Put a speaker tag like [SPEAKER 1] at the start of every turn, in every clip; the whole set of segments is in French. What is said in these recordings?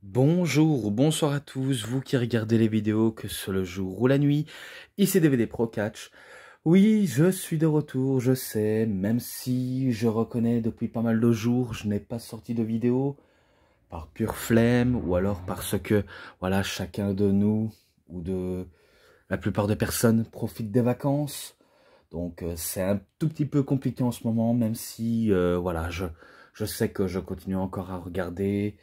[SPEAKER 1] Bonjour ou bonsoir à tous, vous qui regardez les vidéos, que ce soit le jour ou la nuit, ici DVD Pro Catch. Oui, je suis de retour, je sais, même si je reconnais depuis pas mal de jours, je n'ai pas sorti de vidéo, par pure flemme, ou alors parce que, voilà, chacun de nous, ou de la plupart des personnes, profitent des vacances. Donc c'est un tout petit peu compliqué en ce moment, même si, voilà, je sais que je continue encore à regarder,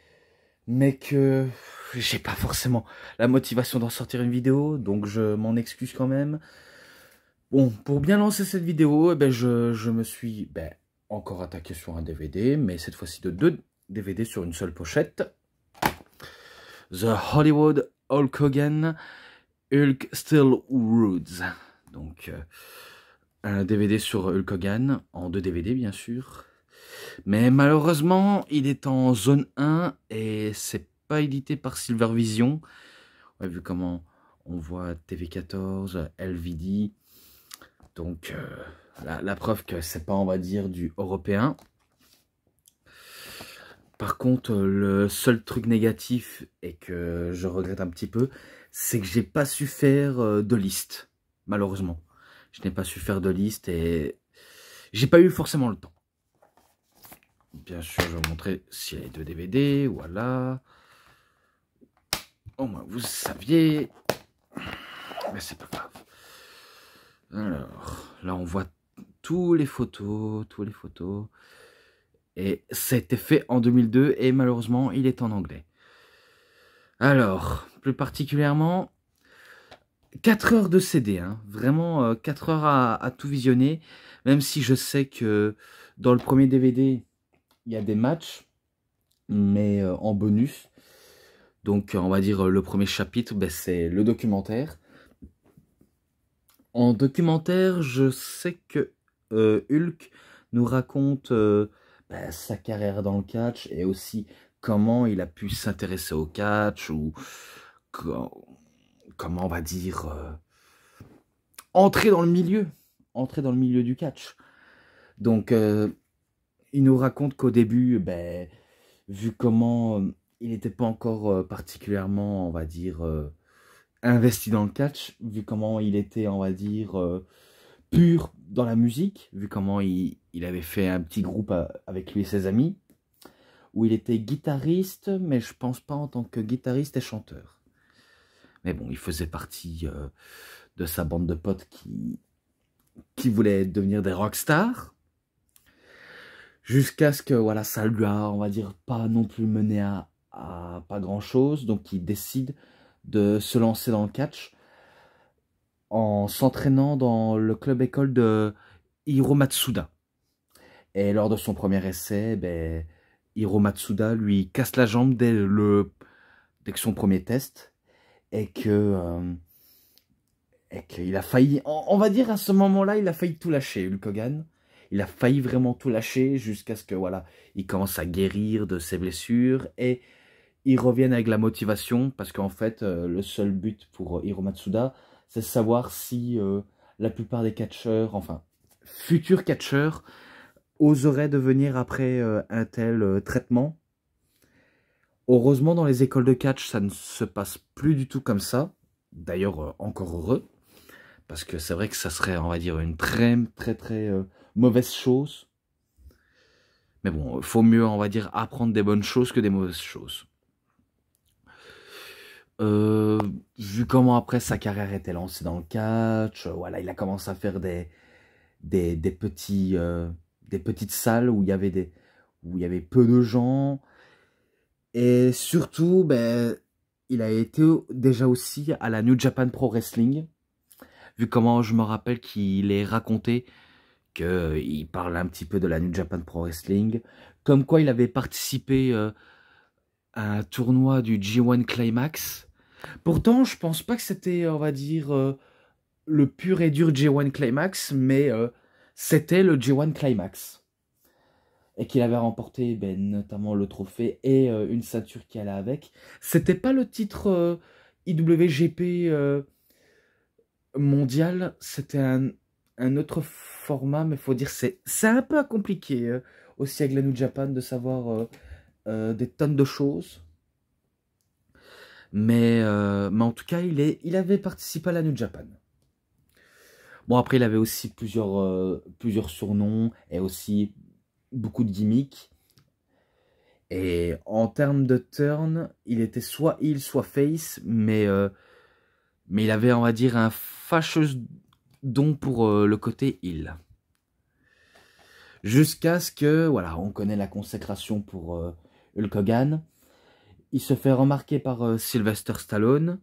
[SPEAKER 1] mais que j'ai pas forcément la motivation d'en sortir une vidéo, donc je m'en excuse quand même. Bon, pour bien lancer cette vidéo, je me suis encore attaqué sur un DVD, mais cette fois-ci de deux DVD sur une seule pochette. The Hollywood Hulk Hogan, Hulk Still Roots. Donc, un DVD sur Hulk Hogan, en deux DVD bien sûr. Mais malheureusement, il est en zone 1 et c'est pas édité par Silvervision. Ouais, vu comment on voit TV14, LVD. Donc, la preuve que c'est pas, on va dire, du européen. Par contre, le seul truc négatif et que je regrette un petit peu, c'est que j'ai pas su faire de liste, malheureusement. Je n'ai pas su faire de liste et j'ai pas eu forcément le temps. Bien sûr, je vais vous montrer s'il y a les deux DVD, voilà. Au moins, vous saviez. Mais c'est pas grave. Alors, là, on voit tous les photos, Et ça a été fait en 2002 et malheureusement, il est en anglais. Alors, plus particulièrement, 4 heures de CD, hein, vraiment 4 heures à tout visionner, même si je sais que dans le premier DVD, il y a des matchs, mais en bonus. Donc, on va dire le premier chapitre, c'est le documentaire. En documentaire, je sais que Hulk nous raconte sa carrière dans le catch et aussi comment il a pu s'intéresser au catch ou comment on va dire entrer dans le milieu, du catch. Donc il nous raconte qu'au début, vu comment il n'était pas encore particulièrement, on va dire investi dans le catch, vu comment il était, on va dire pur dans la musique, vu comment il avait fait un petit groupe avec lui et ses amis, où il était guitariste, mais je pense pas en tant que guitariste et chanteur. Mais bon, il faisait partie de sa bande de potes qui voulaient devenir des rockstars, jusqu'à ce que voilà, ça lui a, on va dire, pas non plus mené à pas grand-chose, donc il décide de se lancer dans le catch en s'entraînant dans le club école de Hiro Matsuda. Et lors de son premier essai, Hiro Matsuda lui casse la jambe dès que son premier test et qu'il a failli, on va dire à ce moment-là, il a failli tout lâcher, Hulk Hogan. Il a failli vraiment tout lâcher jusqu'à ce que voilà, il commence à guérir de ses blessures et il revienne avec la motivation parce qu'en fait, le seul but pour Hiro Matsuda, c'est de savoir si la plupart des catcheurs, enfin futurs catcheurs, oserait devenir après un tel traitement. Heureusement, dans les écoles de catch, ça ne se passe plus du tout comme ça. D'ailleurs, encore heureux. Parce que c'est vrai que ça serait, on va dire, une très mauvaise chose. Mais bon, il faut mieux, on va dire, apprendre des bonnes choses que des mauvaises choses. Vu comment après sa carrière était lancée dans le catch, voilà, il a commencé à faire des petites salles où il y avait peu de gens. Et surtout, il a été déjà aussi à la New Japan Pro Wrestling. Vu comment je me rappelle qu'il est raconté qu'il parle un petit peu de la New Japan Pro Wrestling. Comme quoi il avait participé à un tournoi du G1 Climax. Pourtant, je pense pas que c'était, on va dire, le pur et dur G1 Climax, mais c'était le G1 Climax. Et qu'il avait remporté notamment le trophée et une ceinture qui allait avec. C'était pas le titre IWGP mondial, c'était un autre format, mais faut dire c'est un peu compliqué aussi avec la New Japan de savoir des tonnes de choses. Mais en tout cas, il avait participé à la New Japan. Bon, après, il avait aussi plusieurs surnoms et aussi beaucoup de gimmicks. Et en termes de turn, il était soit heel, soit face, mais il avait, on va dire, un fâcheux don pour le côté heel. Jusqu'à ce que, voilà, on connaît la consécration pour Hulk Hogan. Il se fait remarquer par Sylvester Stallone,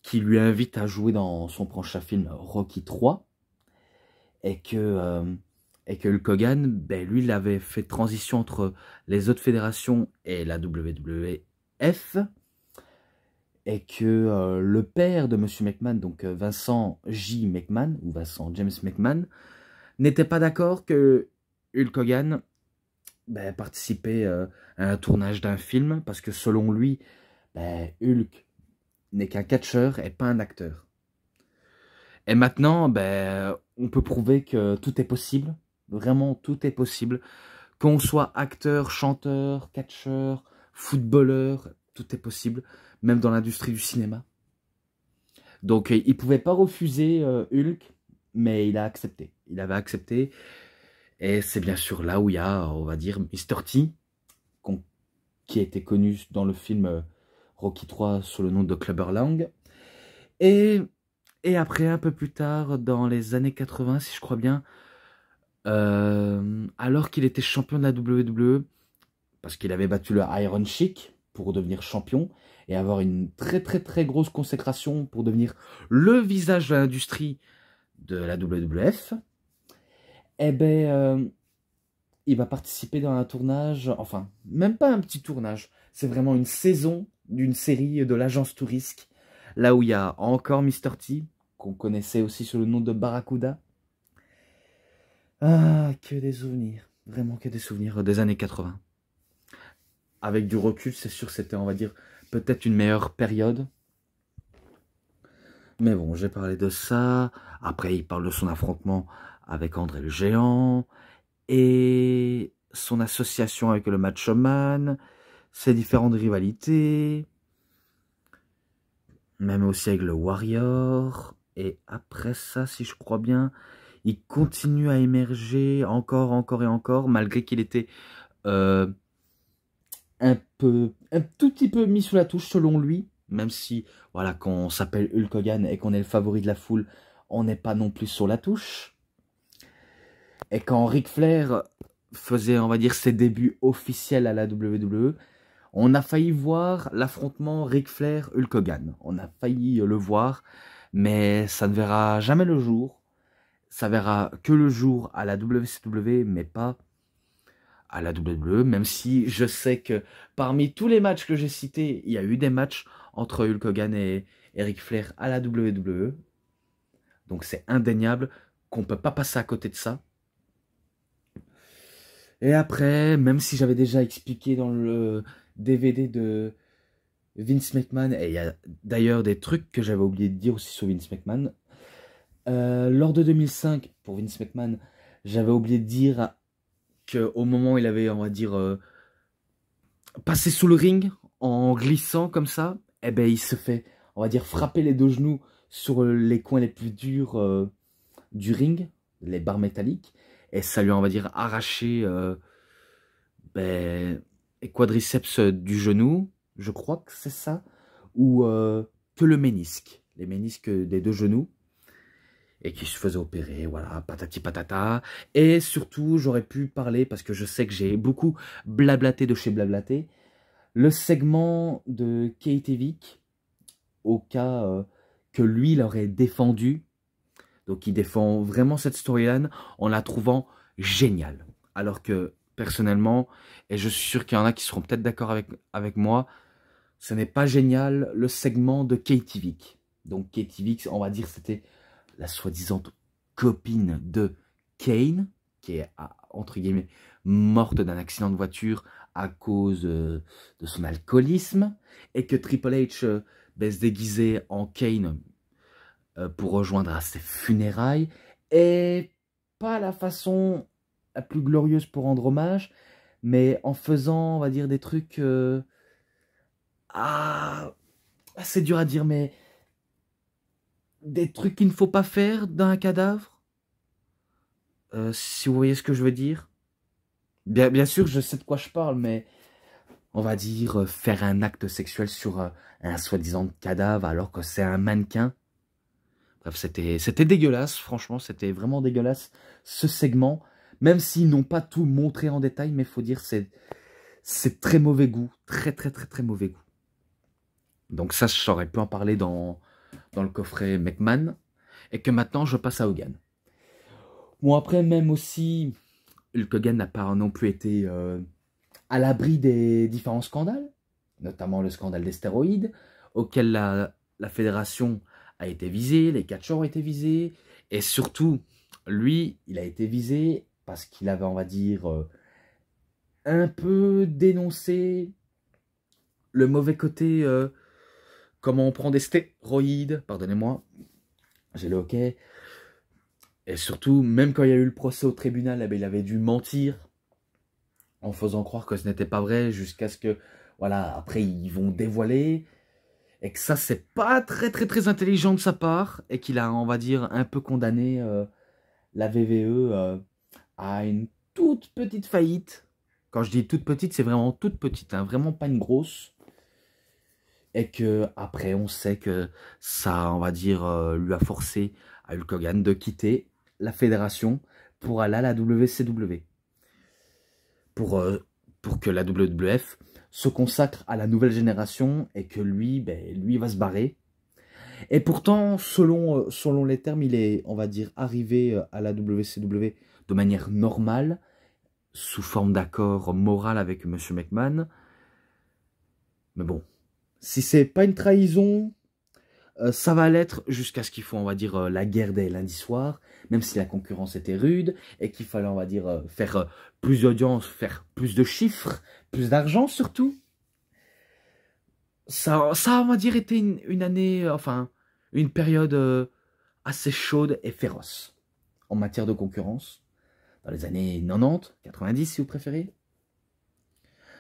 [SPEAKER 1] qui lui invite à jouer dans son prochain film Rocky 3. Et que Hulk Hogan, ben, lui, il avait fait transition entre les autres fédérations et la WWF. Et que le père de Monsieur McMahon, donc Vincent J. McMahon, ou Vincent James McMahon, n'était pas d'accord que Hulk Hogan ben, participait à un tournage d'un film, parce que selon lui, ben, Hulk n'est qu'un catcheur et pas un acteur. Et maintenant, ben, on peut prouver que tout est possible, vraiment tout est possible, qu'on soit acteur, chanteur, catcheur, footballeur, tout est possible, même dans l'industrie du cinéma. Donc il ne pouvait pas refuser Hulk, mais il a accepté. Il avait accepté. Et c'est bien sûr là où il y a, on va dire, Mr. T, qui a été connu dans le film Rocky 3 sous le nom de Clubber Lang. Et, et après, un peu plus tard, dans les années 80, si je crois bien, alors qu'il était champion de la WWE, parce qu'il avait battu le Iron Sheik pour devenir champion, et avoir une très très très grosse consécration pour devenir le visage de l'industrie de la WWF, eh ben, il va participer dans un tournage, enfin, même pas un petit tournage, c'est vraiment une saison d'une série de l'agence Tourisque, là où il y a encore Mr. T, qu'on connaissait aussi sous le nom de Barracuda. Ah, que des souvenirs, vraiment que des souvenirs des années 80. Avec du recul, c'est sûr que c'était, on va dire, peut-être une meilleure période. Mais bon, j'ai parlé de ça. Après, il parle de son affrontement avec André le Géant. Et son association avec le Macho Man. Ses différentes rivalités. Même aussi avec le Warrior. Et après ça, si je crois bien, il continue à émerger encore, encore et encore. Malgré qu'il était un tout petit peu mis sous la touche selon lui. Même si, voilà, quand on s'appelle Hulk Hogan et qu'on est le favori de la foule, on n'est pas non plus sur la touche. Et quand Ric Flair faisait, on va dire, ses débuts officiels à la WWE, on a failli voir l'affrontement Ric Flair-Hulk Hogan. On a failli le voir, mais ça ne verra jamais le jour. Ça verra que le jour à la WCW, mais pas à la WWE, même si je sais que parmi tous les matchs que j'ai cités, il y a eu des matchs entre Hulk Hogan et Ric Flair à la WWE. Donc c'est indéniable qu'on ne peut pas passer à côté de ça. Et après, même si j'avais déjà expliqué dans le DVD de Vince McMahon, et il y a d'ailleurs des trucs que j'avais oublié de dire aussi sur Vince McMahon, lors de 2005, pour Vince McMahon, j'avais oublié de dire qu'au moment où il avait, on va dire, passé sous le ring, en glissant comme ça, eh ben, il se fait, on va dire, frapper les deux genoux sur les coins les plus durs du ring, les barres métalliques, et ça lui a, on va dire, arraché ben, les quadriceps du genou, je crois que c'est ça, ou que le ménisque, les ménisques des deux genoux, et qui se faisait opérer, voilà, patati patata. Et surtout, j'aurais pu parler, parce que je sais que j'ai beaucoup blablaté de chez blablaté, le segment de Kate Vick, au cas que lui l'aurait défendu. Donc il défend vraiment cette storyline en la trouvant géniale. Alors que personnellement, et je suis sûr qu'il y en a qui seront peut-être d'accord avec moi, ce n'est pas génial le segment de Katie Vick. Donc Katie Vick, on va dire, c'était la soi-disant copine de Kane, qui est, entre guillemets, morte d'un accident de voiture à cause de son alcoolisme, et que Triple H se déguisait en Kane pour rejoindre à ses funérailles, et pas la façon la plus glorieuse pour rendre hommage, mais en faisant, on va dire, des trucs c'est dur à dire, mais des trucs qu'il ne faut pas faire dans un cadavre, si vous voyez ce que je veux dire. Bien sûr, je sais de quoi je parle, mais on va dire faire un acte sexuel sur un soi-disant cadavre alors que c'est un mannequin. Bref, c'était dégueulasse, franchement, c'était vraiment dégueulasse ce segment. Même s'ils n'ont pas tout montré en détail, mais il faut dire c'est très mauvais goût, très mauvais goût. Donc ça, j'aurais pu en parler dans le coffret McMahon, et que maintenant je passe à Hogan. Bon, après, même aussi, Hulk Hogan n'a pas non plus été à l'abri des différents scandales, notamment le scandale des stéroïdes, auquel la fédération a été visée, les catcheurs ont été visés, et surtout, lui, il a été visé parce qu'il avait, on va dire, un peu dénoncé le mauvais côté, comment on prend des stéroïdes, pardonnez-moi, j'ai le hockey. Et surtout, même quand il y a eu le procès au tribunal, eh bien, il avait dû mentir en faisant croire que ce n'était pas vrai jusqu'à ce que, voilà, après ils vont dévoiler et que ça, c'est pas très intelligent de sa part et qu'il a, on va dire, un peu condamné la VVE à une toute petite faillite. Quand je dis toute petite, c'est vraiment toute petite, hein, vraiment pas une grosse. Et que après, on sait que ça, on va dire, lui a forcé à Hulk Hogan de quitter la fédération pour aller à la WCW. Pour que la WWF se consacre à la nouvelle génération et que lui, lui va se barrer. Et pourtant, selon les termes, il est, on va dire, arrivé à la WCW de manière normale, sous forme d'accord moral avec M. McMahon. Mais bon, si c'est pas une trahison, ça va l'être jusqu'à ce qu'il faut, on va dire, la guerre des lundis soirs, même si la concurrence était rude et qu'il fallait, on va dire, faire plus d'audience, faire plus de chiffres, plus d'argent surtout. Ça, on va dire, était une année, enfin, une période assez chaude et féroce en matière de concurrence, dans les années 90, 90 si vous préférez.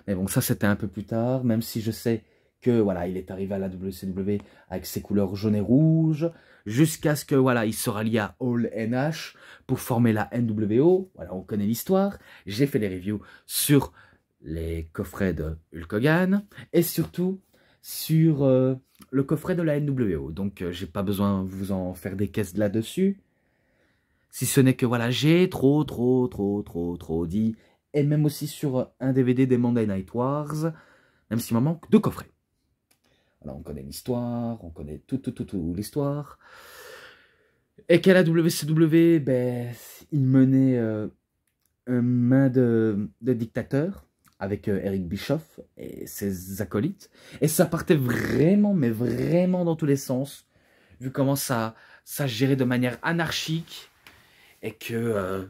[SPEAKER 1] Mais bon, ça c'était un peu plus tard, même si je sais que voilà, il est arrivé à la WCW avec ses couleurs jaune et rouge, jusqu'à ce que voilà, il se rallie à Hall NH pour former la NWO. Voilà, on connaît l'histoire. J'ai fait des reviews sur les coffrets de Hulk Hogan et surtout sur le coffret de la NWO. Donc j'ai pas besoin de vous en faire des caisses là-dessus. Si ce n'est que voilà, j'ai trop dit. Et même aussi sur un DVD des Monday Night Wars, même s'il m'en manque 2 coffrets. Voilà, on connaît l'histoire, on connaît tout l'histoire. Et qu'à la WCW, il menait un main de dictateur avec Eric Bischoff et ses acolytes. Et ça partait vraiment, mais vraiment dans tous les sens, vu comment ça gérait de manière anarchique et que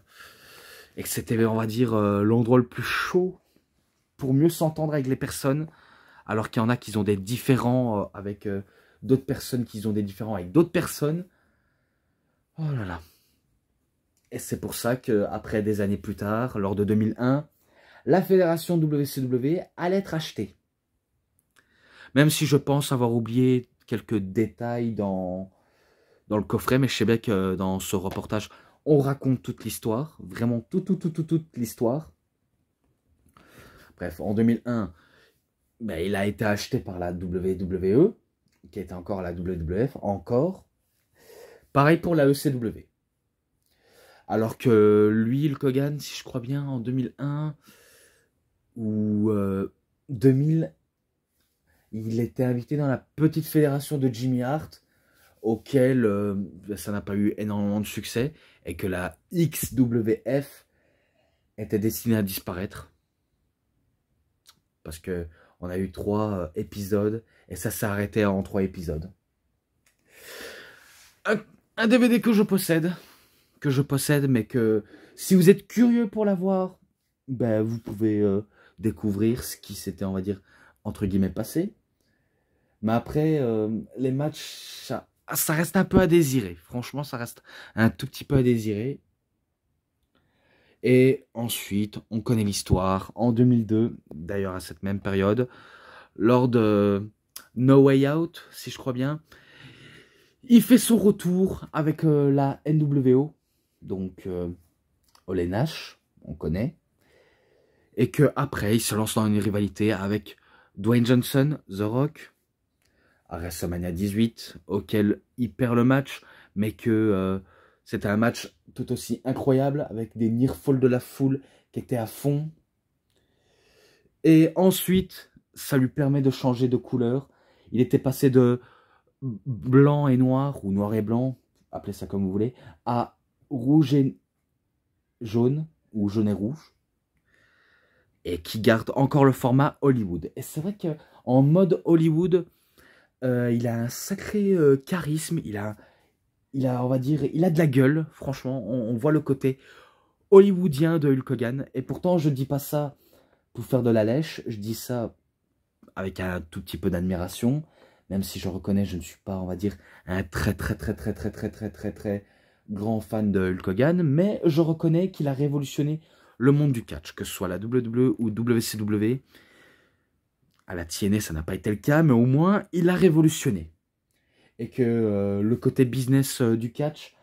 [SPEAKER 1] c'était, on va dire, l'endroit le plus chaud pour mieux s'entendre avec les personnes, alors qu'il y en a qui ont des différends avec d'autres personnes, qui ont des différends avec d'autres personnes. Oh là là. Et c'est pour ça qu'après des années plus tard, lors de 2001, la fédération WCW allait être achetée. Même si je pense avoir oublié quelques détails dans le coffret, mais je sais bien que dans ce reportage, on raconte toute l'histoire, vraiment toute l'histoire. Bref, en 2001, il a été acheté par la WWE, qui était encore la WWF, encore. Pareil pour la ECW. Alors que lui, Hulk Hogan, si je crois bien, en 2001 ou 2000, il était invité dans la petite fédération de Jimmy Hart, auquel ça n'a pas eu énormément de succès, et que la XWF était destinée à disparaître. Parce que on a eu 3 épisodes, et ça s'est arrêté en 3 épisodes. Un DVD que je possède, mais que si vous êtes curieux pour l'avoir, vous pouvez découvrir ce qui s'était, on va dire, entre guillemets, passé. Mais après, les matchs, ça reste un peu à désirer. Franchement, ça reste un tout petit peu à désirer. Et ensuite, on connaît l'histoire. En 2002, d'ailleurs à cette même période, lors de No Way Out, si je crois bien. Il fait son retour avec la NWO, donc Ole Nash, on connaît. Et que après, il se lance dans une rivalité avec Dwayne Johnson, The Rock, à WrestleMania 18, auquel il perd le match, mais que c'était un match tout aussi incroyable, avec des near falls de la foule qui étaient à fond. Et ensuite, ça lui permet de changer de couleur. Il était passé de blanc et noir, ou noir et blanc, appelez ça comme vous voulez, à rouge et jaune, ou jaune et rouge, et qui garde encore le format Hollywood. Et c'est vrai qu'en mode Hollywood, il a un sacré charisme, on va dire, il a de la gueule, franchement, on voit le côté hollywoodien de Hulk Hogan, et pourtant je dis pas ça pour faire de la lèche, je dis ça avec un tout petit peu d'admiration, même si je reconnais, je ne suis pas, on va dire, un très grand fan de Hulk Hogan, mais je reconnais qu'il a révolutionné le monde du catch, que ce soit la WWE ou WCW. À la TNA, ça n'a pas été le cas, mais au moins, il a révolutionné. Et que le côté business du catch,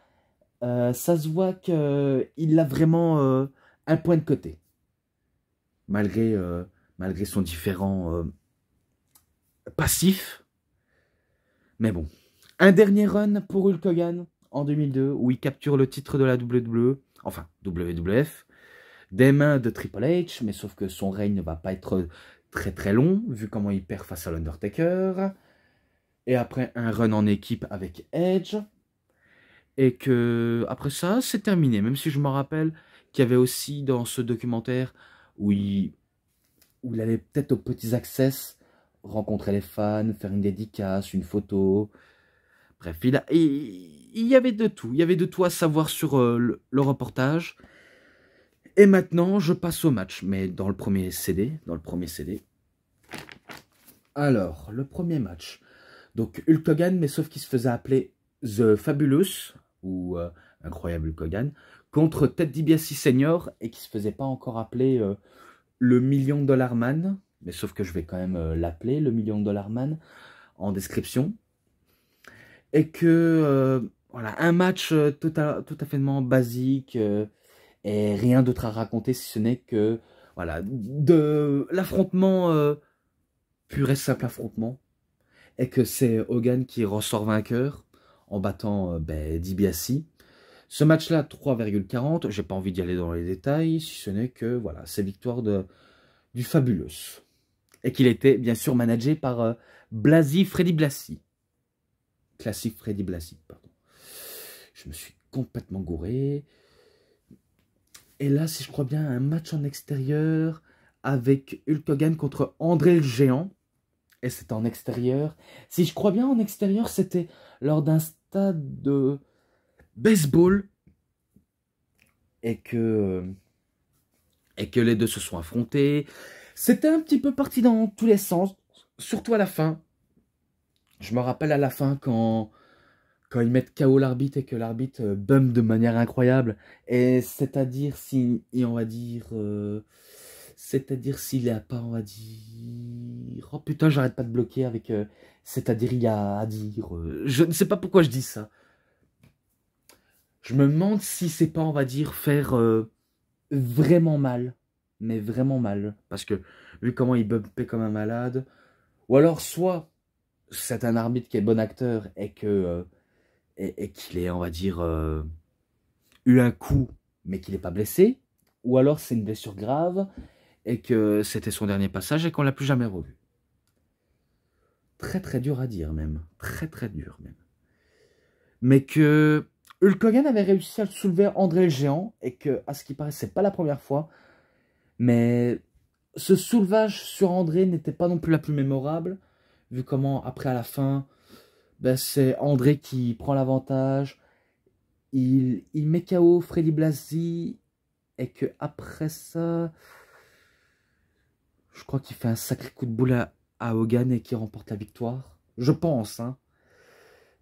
[SPEAKER 1] ça se voit qu'il a vraiment un point de côté. Malgré son différent passif. Mais bon. Un dernier run pour Hulk Hogan en 2002, où il capture le titre de la WWE, enfin WWF, des mains de Triple H, mais sauf que son règne ne va pas être très long, vu comment il perd face à l'Undertaker. Et après, un run en équipe avec Edge. Et que après ça, c'est terminé. Même si je me rappelle qu'il y avait aussi dans ce documentaire où il allait peut-être aux petits access, rencontrer les fans, faire une dédicace, une photo. Bref, il y avait de tout. Il y avait de tout à savoir sur le reportage. Et maintenant, je passe au match. Mais dans le premier CD. Alors, le premier match. Donc, Hulk Hogan, mais sauf qu'il se faisait appeler The Fabulous, ou Incroyable Hulk Hogan, contre Ted DiBiase Senior, et qui se faisait pas encore appeler le Million Dollar Man, mais sauf que je vais quand même l'appeler le Million Dollar Man en description. Et que, voilà, un match tout à fait basique, et rien d'autre à raconter si ce n'est que, voilà, de l'affrontement, pur et simple affrontement, et que c'est Hogan qui ressort vainqueur en battant DiBiase. Ce match-là, 3,40, j'ai pas envie d'y aller dans les détails, si ce n'est que, voilà, c'est victoire du Fabulous. Et qu'il était, bien sûr, managé par Blassie Freddy Blassie. Classique Freddy Blassie, pardon. Je me suis complètement gouré. Et là, si je crois bien, un match en extérieur avec Hulk Hogan contre André le Géant. Et c'était en extérieur. Si je crois bien, en extérieur, c'était lors d'un stade de baseball. Et que les deux se sont affrontés. C'était un petit peu parti dans tous les sens, surtout à la fin. Je me rappelle à la fin quand ils mettent KO l'arbitre et que l'arbitre bump de manière incroyable. Et c'est-à-dire si, et on va dire, c'est-à-dire s'il a pas, on va dire, oh putain, j'arrête pas de bloquer avec, c'est-à-dire il y a à dire, je ne sais pas pourquoi je dis ça. Je me demande si c'est pas, on va dire, faire vraiment mal, mais vraiment mal, parce que vu comment il bumpait comme un malade, ou alors soit c'est un arbitre qui est bon acteur et que et qu'il est, on va dire, eu un coup, mais qu'il n'est pas blessé, ou alors c'est une blessure grave, et que c'était son dernier passage, et qu'on l'a plus jamais revu. Très dur à dire même, très dur même. Mais que Hulk Hogan avait réussi à soulever André le Géant, et que, à ce qui paraît, c'est pas la première fois, mais ce soulevage sur André n'était pas non plus la plus mémorable, vu comment, après, à la fin, ben, c'est André qui prend l'avantage, il met KO Freddy Blassie, et que après ça, je crois qu'il fait un sacré coup de boule à Hogan et qui remporte la victoire. Je pense, hein.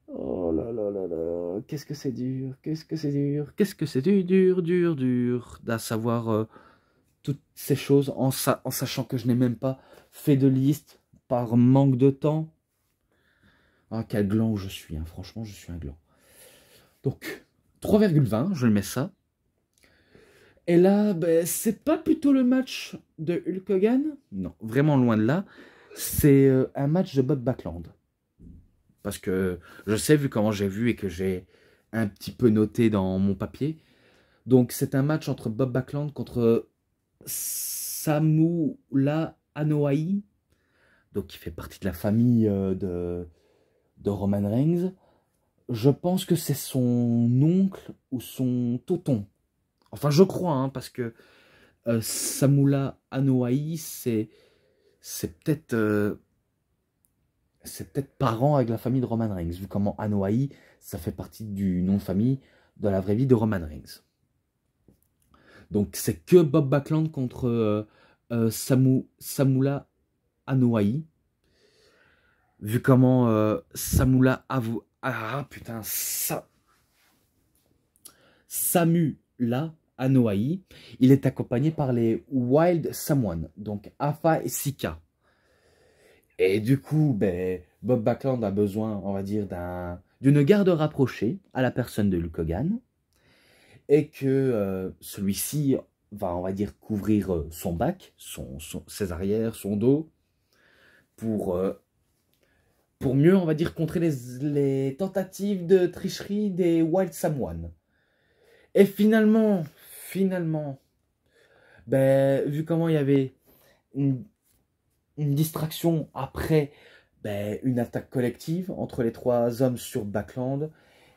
[SPEAKER 1] Oh là là là là, qu'est-ce que c'est dur, qu'est-ce que c'est dur, qu'est-ce que c'est dur, d'à savoir toutes ces choses en sachant que je n'ai même pas fait de liste par manque de temps. Ah, quel gland je suis, hein. Franchement, je suis un gland. Donc, 3,20, je le mets ça. Et là, ben, c'est pas plutôt le match de Hulk Hogan? Non, vraiment loin de là. C'est un match de Bob Backlund. Parce que je sais, vu comment j'ai vu et que j'ai un petit peu noté dans mon papier. Donc, c'est un match entre Bob Backlund contre Samula Anoa'i. Donc, qui fait partie de la famille de Roman Reigns. Je pense que c'est son oncle ou son tonton. Enfin, je crois, hein, parce que Samula Anoa'i, c'est peut-être parent avec la famille de Roman Reigns, vu comment Anoa'i, ça fait partie du nom de famille de la vraie vie de Roman Reigns. Donc, c'est que Bob Backlund contre Samula Anoa'i. Vu comment Samula Anoa'i, il est accompagné par les Wild Samoan, donc Afa et Sika. Et du coup, ben, Bob Backlund a besoin, on va dire, d'une garde rapprochée à la personne de Hulk Hogan, et que celui-ci va, on va dire, couvrir son bac, ses arrières, son dos, pour mieux, on va dire, contrer les tentatives de tricherie des Wild Samoan. Et finalement, ben, vu comment il y avait une distraction après ben, une attaque collective entre les trois hommes sur Backlund,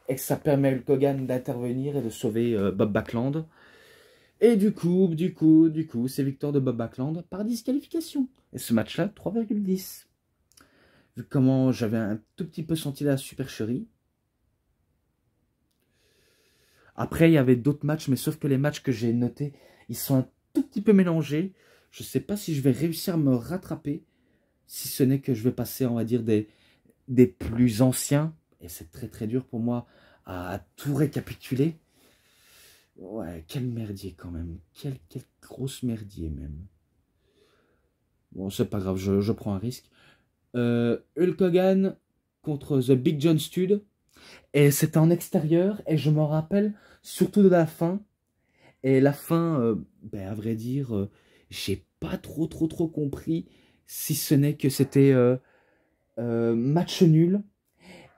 [SPEAKER 1] et que ça permet à Hulk Hogan d'intervenir et de sauver Bob Backlund. Et du coup, c'est victoire de Bob Backlund par disqualification. Et ce match-là, 3,10. Vu comment j'avais un tout petit peu senti la supercherie. Après, il y avait d'autres matchs, mais sauf que les matchs que j'ai notés, ils sont un tout petit peu mélangés. Je ne sais pas si je vais réussir à me rattraper, si ce n'est que je vais passer, on va dire, des plus anciens. Et c'est très très dur pour moi à tout récapituler. Ouais, quel merdier quand même. Quel grosse merdier même. Bon, c'est pas grave, je prends un risque. Hulk Hogan contre The Big John Studd. Et c'était en extérieur, et je me rappelle surtout de la fin. Et la fin, ben, à vrai dire, j'ai pas trop compris, si ce n'est que c'était match nul.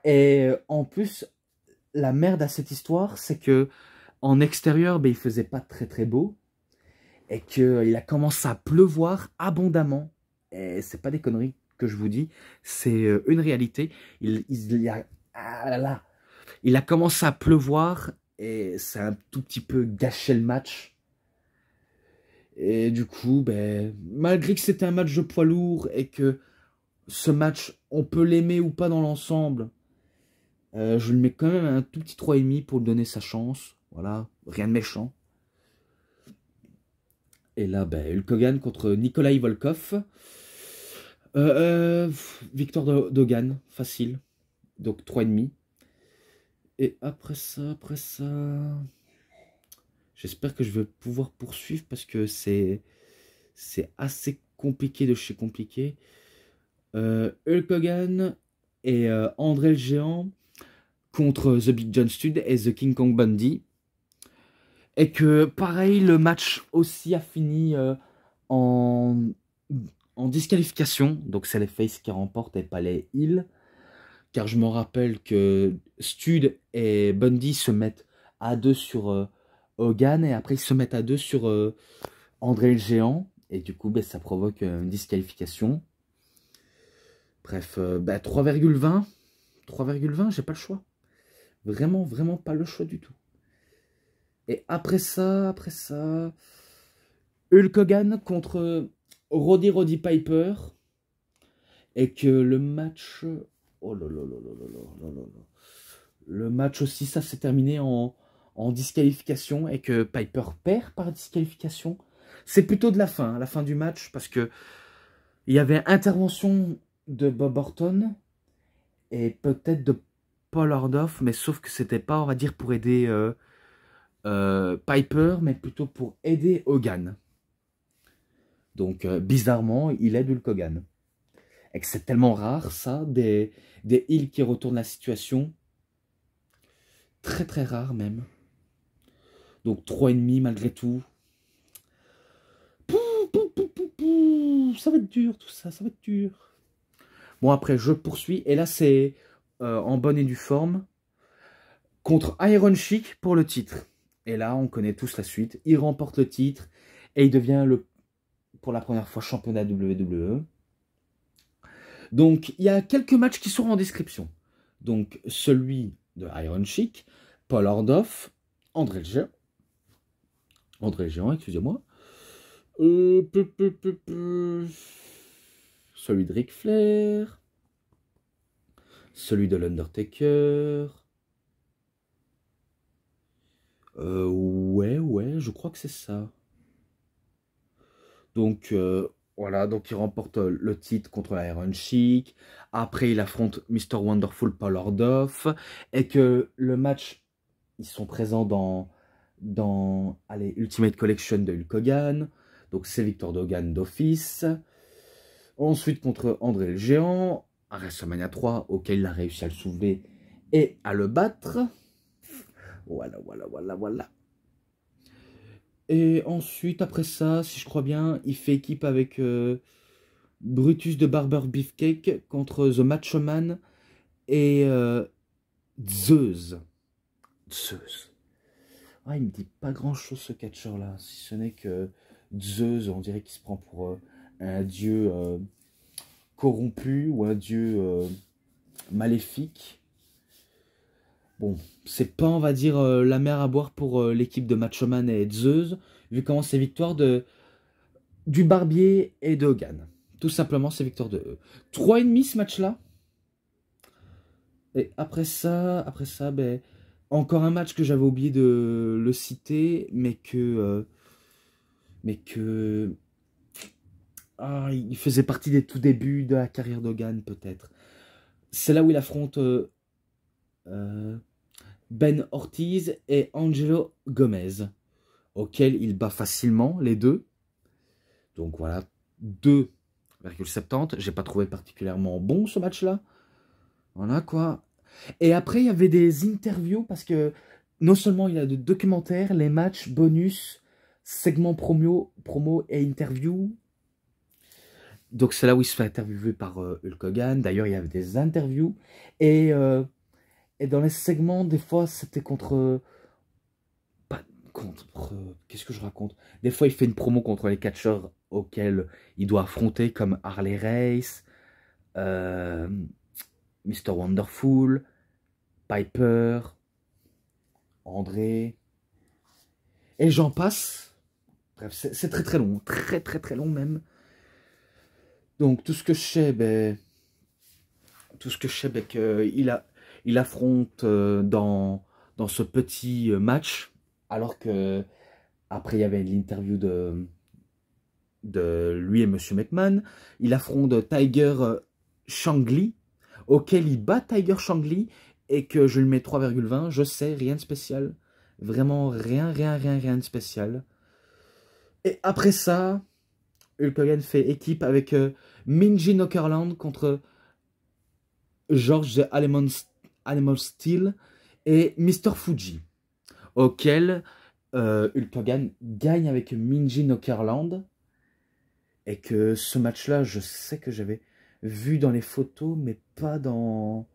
[SPEAKER 1] Et en plus, la merde à cette histoire, c'est que en extérieur, ben, il faisait pas très beau. Et qu'il a commencé à pleuvoir abondamment. Et c'est pas des conneries que je vous dis, c'est une réalité. Il a commencé à pleuvoir et ça a un tout petit peu gâché le match. Et du coup, ben, malgré que c'était un match de poids lourd et que ce match, on peut l'aimer ou pas dans l'ensemble, je lui mets quand même un tout petit 3,5 pour lui donner sa chance. Voilà, rien de méchant. Et là, ben, Hulk Hogan contre Nikolai Volkov. Victoire d'Hogan, facile. Donc 3,5. Et après ça, j'espère que je vais pouvoir poursuivre parce que c'est assez compliqué de chez compliqué. Hulk Hogan et André le Géant contre The Big John Studd et The King Kong Bundy. Et que pareil, le match aussi a fini en disqualification. Donc c'est les faces qui remportent et pas les heels. Car je me rappelle que Studd et Bundy se mettent à deux sur Hogan et après ils se mettent à deux sur André le Géant. Et du coup, ben, ça provoque une disqualification. Bref, ben, 3,20. 3,20, j'ai pas le choix. Vraiment pas le choix du tout. Et après ça, Hulk Hogan contre Roddy Piper. Et que le match... Oh là là là là là là là là. Le match aussi, ça s'est terminé en disqualification et que Piper perd par disqualification. C'est plutôt de la fin du match, parce que il y avait intervention de Bob Orton et peut-être de Paul Orndorff, mais sauf que c'était pas, on va dire, pour aider Piper, mais plutôt pour aider Hogan. Donc, bizarrement, il aide Hulk Hogan. et que c'est tellement rare, ça, des heals qui retournent la situation. Très très rare même. Donc 3,5 malgré tout. Ça va être dur tout ça, ça va être dur. Bon après je poursuis et là c'est en bonne et due forme contre Iron Sheik pour le titre. Et là on connaît tous la suite. Il remporte le titre et il devient pour la première fois champion de la WWE. Donc il y a quelques matchs qui sont en description. Donc celui de Iron Sheik, Paul Orndorff, André le Géant, excusez-moi. Celui de Ric Flair. Celui de l'Undertaker. Ouais, je crois que c'est ça. Donc, voilà, donc il remporte le titre contre l'Iron Sheik. Après, il affronte Mr. Wonderful Paul Orndorff. Et que le match, ils sont présents dans allez, Ultimate Collection de Hulk Hogan. Donc, c'est victoire d'Hogan d'office. Ensuite, contre André le Géant, à WrestleMania 3, auquel il a réussi à le soulever et à le battre. Voilà. Et ensuite, après ça, si je crois bien, il fait équipe avec Brutus de Barber Beefcake contre The Macho Man et Zeus. Ah, il me dit pas grand-chose ce catcheur-là, si ce n'est que Zeus, on dirait qu'il se prend pour un dieu corrompu ou un dieu maléfique. Bon, c'est pas, on va dire, la mer à boire pour l'équipe de Macho Man et Zeus, vu comment c'est victoire du Barbier et de Hogan. Tout simplement, c'est victoire de eux. 3,5 ce match-là. Et après ça, ben, encore un match que j'avais oublié de le citer, mais que ah, il faisait partie des tout débuts de la carrière d'Hogan, peut-être. C'est là où il affronte Ben Ortiz et Angelo Gomez, auquel il bat facilement, les deux. Donc voilà, 2,70. J'ai pas trouvé particulièrement bon ce match-là. Voilà quoi. Et après, il y avait des interviews, parce que non seulement il y a des documentaires, les matchs, bonus, segments promo et interviews. Donc c'est là où il se fait interviewer par Hulk Hogan. D'ailleurs, il y avait des interviews. Et dans les segments, des fois, c'était contre... qu'est-ce que je raconte? Des fois, il fait une promo contre les catcheurs auxquels il doit affronter, comme Harley Race, Mr. Wonderful, Piper, André, et j'en passe. Bref, c'est très très long, très long même. Donc tout ce que je sais, qu'il affronte dans ce petit match, alors que après il y avait l'interview de lui et Monsieur McMahon. Il affronte Tiger Shangli, auquel il bat Tiger Shangli, et que je lui mets 3,20. Je sais, rien de spécial. Vraiment rien de spécial. Et après ça, Hulk Hogan fait équipe avec Minji Knockerland contre George the Animal Steel et Mr. Fuji, auquel Hulk Hogan gagne avec Minji Knockerland. Et que ce match-là, je sais que j'avais vu dans les photos, mais pas dans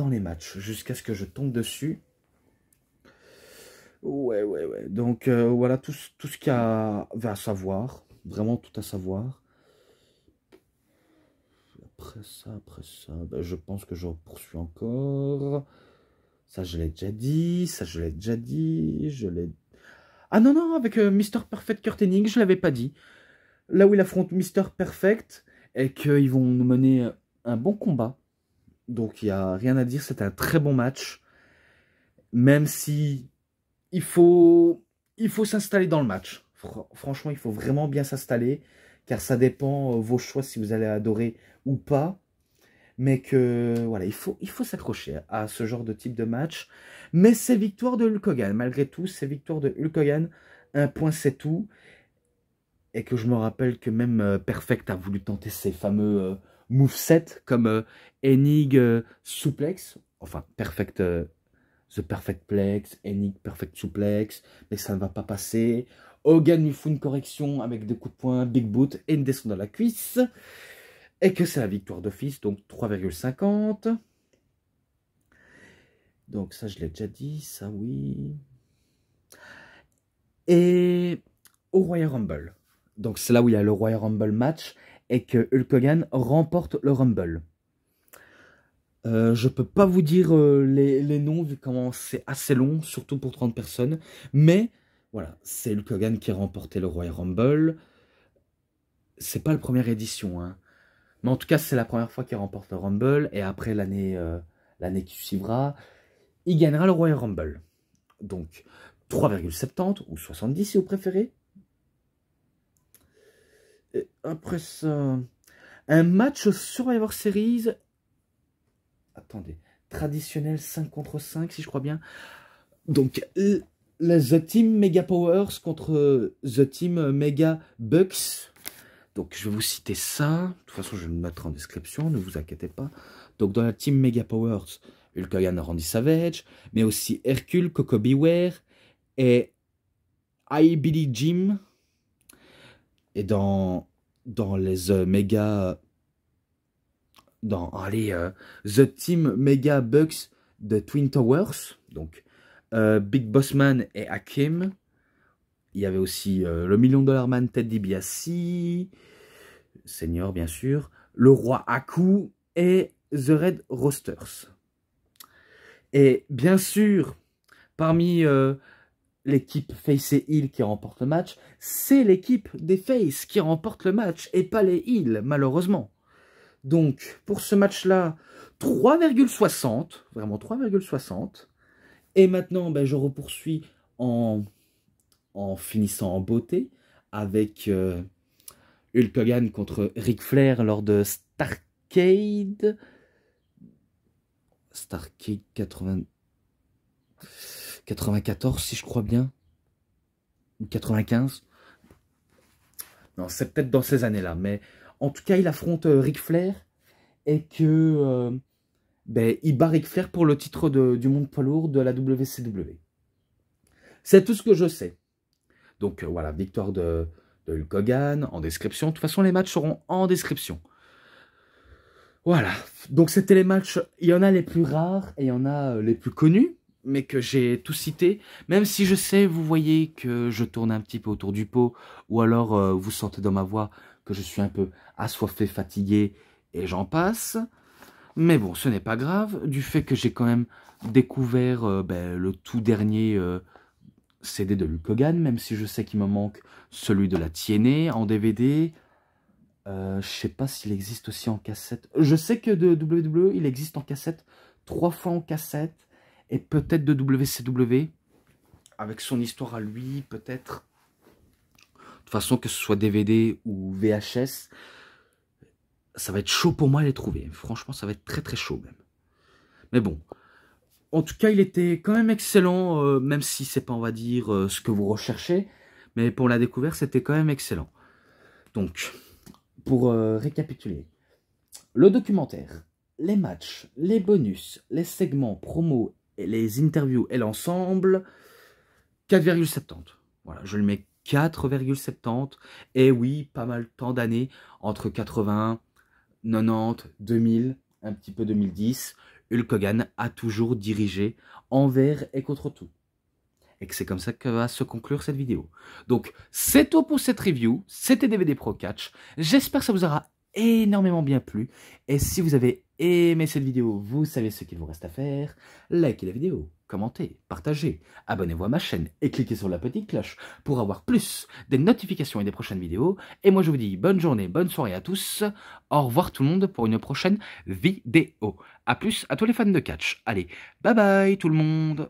[SPEAKER 1] les matchs, jusqu'à ce que je tombe dessus. Ouais. Donc voilà tout ce qu'il y a à savoir. Vraiment tout à savoir. Après ça, ben, je pense que je poursuis encore. Ça, je l'ai déjà dit. Ah non, avec Mr. Perfect Kurt Hennig, je l'avais pas dit. Là où il affronte Mr. Perfect, et qu'ils vont nous mener un bon combat. Donc il n'y a rien à dire, c'est un très bon match. Même si il faut s'installer dans le match. Franchement, il faut vraiment bien s'installer, car ça dépend vos choix si vous allez adorer ou pas. Mais que voilà, il faut s'accrocher à ce genre de type de match. Mais c'est victoire de Hulk Hogan. Malgré tout, c'est victoire de Hulk Hogan. Un point, c'est tout. Et que je me rappelle que même Perfect a voulu tenter ses fameux moveset comme Enig Suplex, enfin The Perfect Plex, Enig Perfect Suplex, mais ça ne va pas passer. Hogan lui fout une correction avec des coups de poing, big boot et une descente dans la cuisse. Et que c'est la victoire d'office, donc 3,50. Donc ça, je l'ai déjà dit, ça oui. Et au Royal Rumble. Donc c'est là où il y a le Royal Rumble match et que Hulk Hogan remporte le Rumble. Je peux pas vous dire les noms vu comment c'est assez long, surtout pour 30 personnes. Mais voilà, c'est Hulk Hogan qui a remporté le Royal Rumble. C'est pas la première édition, hein. Mais en tout cas, c'est la première fois qu'il remporte le Rumble. Et après l'année qui suivra, il gagnera le Royal Rumble. Donc 3,70 ou 70 si vous préférez. Et après ça, un match Survivor Series. Attendez, traditionnel 5 contre 5 si je crois bien. Donc The Team Mega Powers contre The Team Mega Bucks. Donc je vais vous citer ça. De toute façon, je vais le mettre en description, ne vous inquiétez pas. Donc dans la Team Mega Powers, Hulk Hogan, Randy Savage, mais aussi Hercule, Coco Beware et I Billy Jim. Et dans les Mega... The Team Mega Bucks de Twin Towers, donc Big Boss Man et Hakim. Il y avait aussi le Million Dollar Man Ted DiBiase, Senior bien sûr, le Roi Haku et The Red Roasters. Et bien sûr, parmi l'équipe Face et Heel qui remporte le match, c'est l'équipe des Face qui remporte le match et pas les Heel, malheureusement. Donc, pour ce match-là, 3,60, vraiment 3,60. Et maintenant, ben, je repoursuis en finissant en beauté avec Hulk Hogan contre Ric Flair lors de Starrcade 94, si je crois bien, ou 95. Non, c'est peut-être dans ces années-là, mais en tout cas, il affronte Ric Flair et que ben, il bat Ric Flair pour le titre du monde poids lourd de la WCW. C'est tout ce que je sais. Donc voilà, victoire de Hulk Hogan en description. De toute façon, les matchs seront en description. Voilà, donc c'était les matchs, il y en a les plus rares et il y en a les plus connus, mais que j'ai tous cités. Même si je sais, vous voyez que je tourne un petit peu autour du pot, ou alors vous sentez dans ma voix que je suis un peu assoiffé, fatigué, et j'en passe. Mais bon, ce n'est pas grave, du fait que j'ai quand même découvert ben, le tout dernier CD de Hulk Hogan, même si je sais qu'il me manque celui de la TNA en DVD. Je sais pas s'il existe aussi en cassette. Je sais que de WWE, il existe en cassette, 3 fois en cassette, et peut-être de WCW, avec son histoire à lui, peut-être. De toute façon, que ce soit DVD ou VHS, ça va être chaud pour moi à les trouver. Franchement, ça va être très très chaud même. Mais bon, en tout cas, il était quand même excellent, même si c'est pas, on va dire, ce que vous recherchez. Mais pour la découverte, c'était quand même excellent. Donc, pour récapituler, le documentaire, les matchs, les bonus, les segments promo, et les interviews et l'ensemble, 4,70. Voilà, je le mets 4,70. Et oui, pas mal tant d'années, entre 80, 90, 2000, un petit peu 2010, Hulk Hogan a toujours dirigé envers et contre tout. Et que c'est comme ça que va se conclure cette vidéo. Donc, c'est tout pour cette review. C'était DVD Pro Catch. J'espère que ça vous aura énormément bien plu. Et si vous avez aimé cette vidéo, vous savez ce qu'il vous reste à faire. Likez la vidéo, commentez, partagez, abonnez-vous à ma chaîne et cliquez sur la petite cloche pour avoir plus des notifications et des prochaines vidéos. Et moi, je vous dis bonne journée, bonne soirée à tous. Au revoir tout le monde pour une prochaine vidéo. A plus à tous les fans de catch. Allez, bye bye tout le monde.